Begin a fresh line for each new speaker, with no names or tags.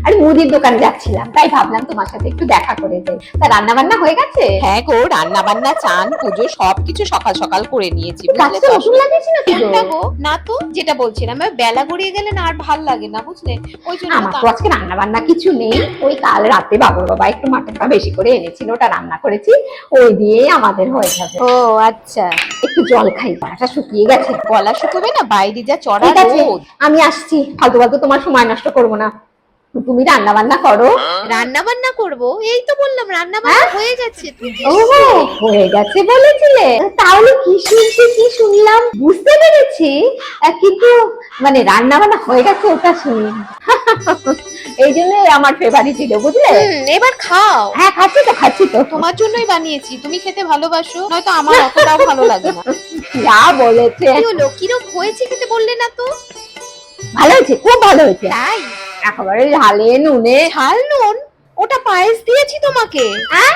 আর মুদির দোকানে যাচ্ছিলাম, তাই ভাবলাম তোমার সাথে একটু দেখা করে যাই। তা রান্না বান্না হয়ে গেছে?
হ্যাঁ গো, রান্না বান্না, চান, পুজো সবকিছু সকাল সকাল করে নিয়েছি, বুঝলে
গাছটা
তো।
নতুন লাগিয়েছি নাকি গো?
না গো, না তো, যেটা বলছিলাম বেলা গড়িয়ে গেলে না আর ভাল লাগে না, বুঝলে, ওই জন্য
আমার তো আজকে রান্না বান্না কিছু নেই। ওই কাল রাতে বাবুর বাবা একটু মাটনটা বেশি করে এনেছিল, ওটা রান্না করেছি, ওই দিয়ে আমাদের হয়ে যাবে।
ও আচ্ছা।
একটু জল খাই, গলাটা শুকিয়ে গেছে।
গলা শুকোবে না, বাইরে যা চড়া
ঠিক আছে,
রোদ।
আমি আসছি, ফালতু ফালতু তোমার সময় নষ্ট করবো না। তুমি রান্না বান্না করো।
রান্না বান্না করবো, এই তো বললাম রান্না বান্না হয়ে গেছে। তুই
ও হয়ে গেছে বলেছিলে, তাহলে কি শুনছি কি শুনলাম বুঝতে পেরেছি, কিন্তু মানে রান্না বান্না হয়ে গেছে ওটা শুনি। এই জন্য আমার ফেভারিট ছিল, বুঝলে।
এবার খাও।
হ্যাঁ খাচ্ছি তো।
তোমার জন্যই বানিয়েছি, তুমি খেতে ভালোবাসো, নয়তো আমার অতটাও ভালো লাগে না।
যা বলেছে।
কি হলো, কিরকম হয়েছে খেতে বললে না তো?
ভালো হয়েছে, খুব ভালো হয়েছে।
তাই?
একেবারে ঝালে নুনে।
ঝাল নুন? ওটা পায়েস দিয়েছি তোমাকে।
হ্যাঁ